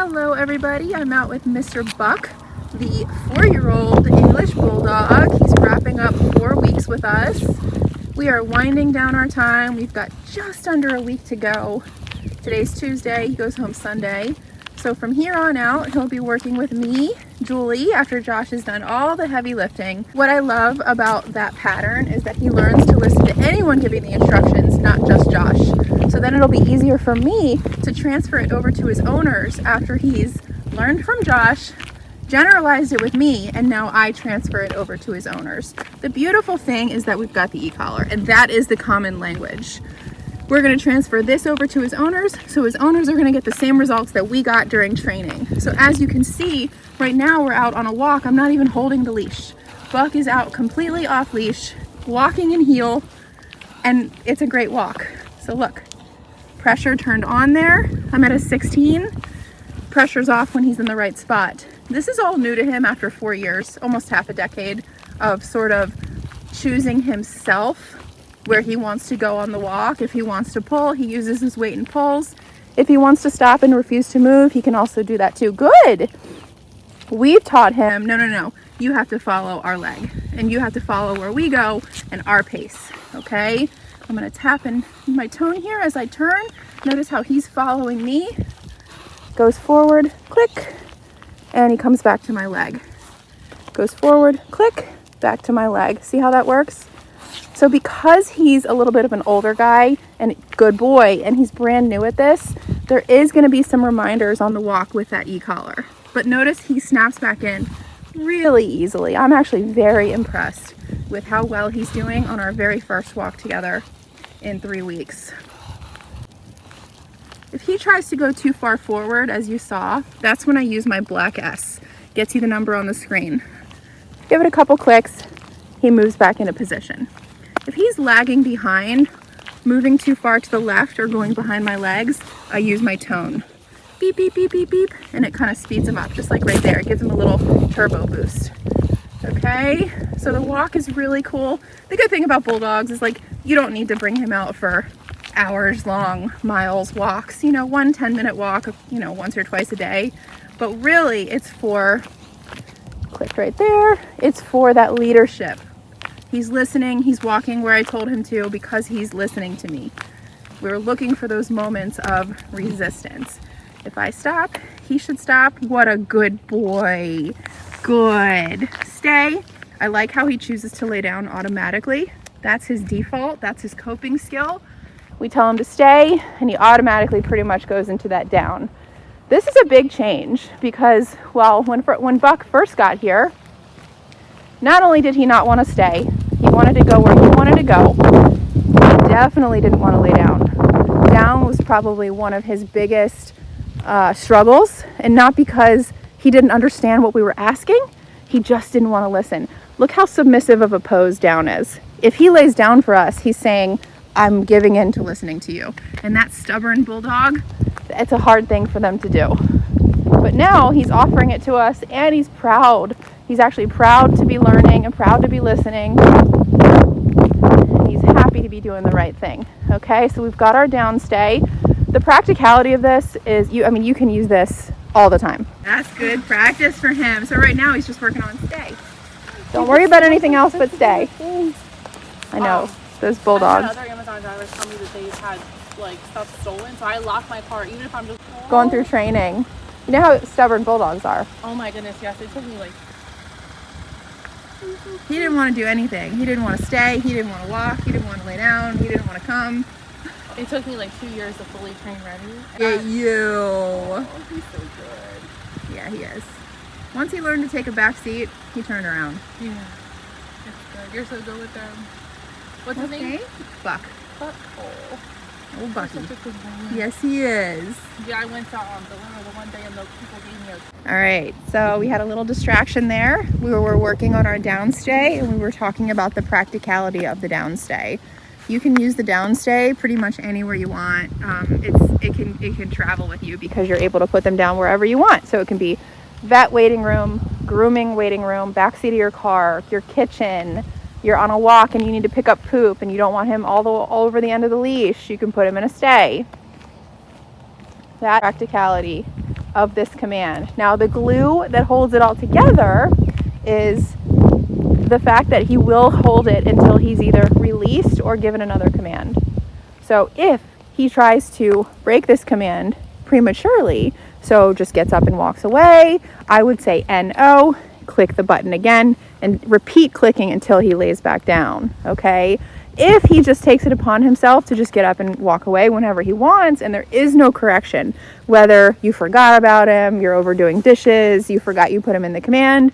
Hello everybody, I'm out with Mr. Buck, the 4-year-old English bulldog. He's wrapping up 4 weeks with us. We are winding down our time. We've got just under a week to go. Today's Tuesday, he goes home Sunday. So from here on out, he'll be working with me, Julie, after Josh has done all the heavy lifting. What I love about that pattern is that he learns to listen to anyone giving the instructions, not just Josh. So then it'll be easier for me to transfer it over to his owners after he's learned from Josh, generalized it with me, and now I transfer it over to his owners. The beautiful thing is that we've got the e-collar, and that is the common language. We're going to transfer this over to his owners, so his owners are going to get the same results that we got during training. So as you can see, right now we're out on a walk. I'm not even holding the leash. Buck is out completely off leash, walking in heel, and it's a great walk. So look, pressure turned on there. I'm at a 16. Pressure's off when he's in the right spot. This is all new to him after 4 years, almost half a decade of sort of choosing himself where he wants to go on the walk. If he wants to pull, he uses his weight and pulls. If he wants to stop and refuse to move, he can also do that too. Good. We've taught him, no, you have to follow our leg and you have to follow where we go and our pace, okay? I'm gonna tap in my tone here as I turn. Notice how he's following me. Goes forward, click, and he comes back to my leg. Goes forward, click, back to my leg. See how that works? So because he's a little bit of an older guy and good boy, and he's brand new at this, there is gonna be some reminders on the walk with that e-collar. But notice he snaps back in really easily. I'm actually very impressed with how well he's doing on our very first walk together in 3 weeks. If he tries to go too far forward, as you saw, that's when I use my black S. Gets you the number on the screen. Give it a couple clicks, he moves back into position. If he's lagging behind, moving too far to the left or going behind my legs, I use my tone. Beep, beep, beep, beep, beep, and it kind of speeds him up, just like right there. It gives him a little turbo boost. Okay, so the walk is really cool. The good thing about bulldogs is like, you don't need to bring him out for hours long, miles walks, 1 10-minute walk, once or twice a day. But really it's for, click right there, it's for that leadership. He's listening, he's walking where I told him to because he's listening to me. We're looking for those moments of resistance. If I stop, he should stop. What a good boy. Good. Stay. I like how he chooses to lay down automatically. That's his default. That's his coping skill. We tell him to stay, and he automatically pretty much goes into that down. This is a big change because, well, when Buck first got here, not only did he not want to stay, he wanted to go where he wanted to go. He definitely didn't want to lay down. Down was probably one of his biggest struggles, and not because he didn't understand what we were asking, he just didn't want to listen. Look how submissive of a pose down is. If he lays down for us, he's saying, I'm giving in to listening to you. And that stubborn bulldog, it's a hard thing for them to do. But now he's offering it to us and he's proud. He's actually proud to be learning and proud to be listening. And he's happy to be doing the right thing. Okay, so we've got our down stay. The practicality of this is, you can use this all the time. That's good practice for him. So right now he's just working on stay. Don't worry about anything else but stay. I know, those bulldogs. I had other Amazon drivers tell me that they've had stuff stolen, so I lock my car even if I'm just going through training. You know how stubborn bulldogs are. Oh my goodness, yes. It took me He didn't want to do anything. He didn't want to stay. He didn't want to walk. He didn't want to lay down. He didn't want to come. It took me 2 years to fully train ready. Yeah, you. Oh, he's so good. Yeah, he is. Once he learned to take a back seat, he turned around. Yeah, it's good. You're so good with them. What's his name? Buck. Buck. Oh, Bucky. Such a good boy. Yes, he is. Yeah, I went to the winter the one day and the people gave me All right, so we had a little distraction there. We were working on our downstay and we were talking about the practicality of the downstay. You can use the downstay pretty much anywhere you want. It can travel with you because you're able to put them down wherever you want. So it can be vet waiting room, grooming waiting room, backseat of your car, your kitchen. You're on a walk and you need to pick up poop and you don't want him all over the end of the leash. You can put him in a stay. That practicality of this command. Now, the glue that holds it all together is the fact that he will hold it until he's either released or given another command. So if he tries to break this command prematurely, so just gets up and walks away, I would say NO, click the button again, and repeat clicking until he lays back down, okay? If he just takes it upon himself to just get up and walk away whenever he wants, and there is no correction, whether you forgot about him, you're overdoing dishes, you forgot you put him in the command,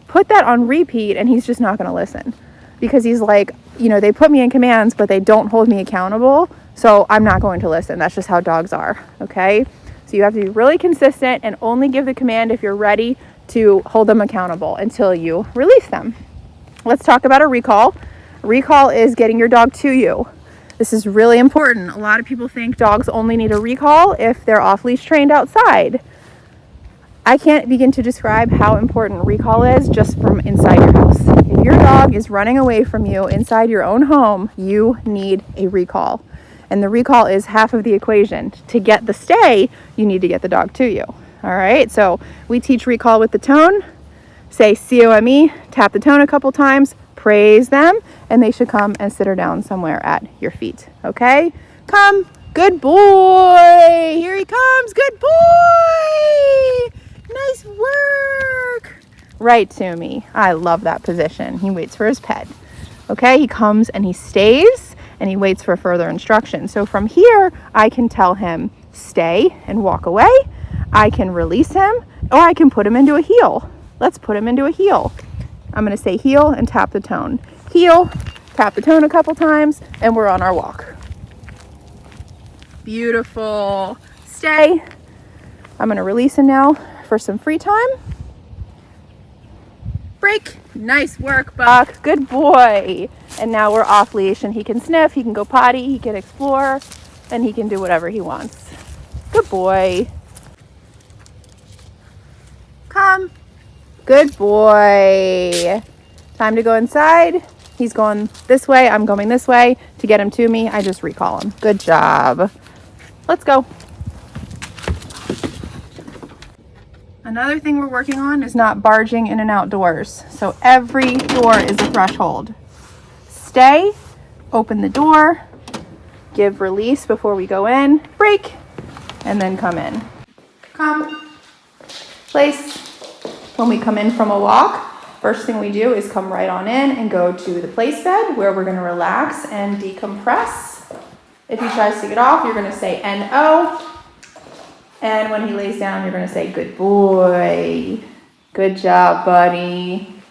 put that on repeat and he's just not going to listen. Because he's like, you know, they put me in commands, but they don't hold me accountable, so I'm not going to listen. That's just how dogs are, okay? So you have to be really consistent and only give the command if you're ready to hold them accountable until you release them. Let's talk about a recall. Recall is getting your dog to you. This is really important. A lot of people think dogs only need a recall if they're off-leash trained outside. I can't begin to describe how important recall is just from inside your house. If your dog is running away from you inside your own home, you need a recall. And the recall is half of the equation. To get the stay, you need to get the dog to you. All right, so we teach recall with the tone. Say COME, tap the tone a couple times, praise them, and they should come and sit her down somewhere at your feet. Okay? Come, good boy. Here he comes, good boy. Nice work. Right to me. I love that position. He waits for his pet. Okay, he comes and he stays and he waits for further instruction. So from here, I can tell him stay and walk away. I can release him, or I can put him into a heel. Let's put him into a heel. I'm going to say heel and tap the tone. Heel, tap the tone a couple times, and we're on our walk. Beautiful. Stay. I'm going to release him now for some free time. Break. Nice work, Buck. Good boy. And now we're off leash and he can sniff, he can go potty, he can explore, and he can do whatever he wants. Good boy. Come. Good boy. Time to go inside. He's going this way, I'm going this way. To get him to me, I just recall him. Good job. Let's go. Another thing we're working on is not barging in and out doors. So every door is a threshold. Stay, open the door, give release before we go in, break, and then come in. Come, place. When we come in from a walk, first thing we do is come right on in and go to the place bed where we're going to relax and decompress. If he tries to get off, you're going to say NO. And when he lays down, you're going to say, good boy. Good job, buddy.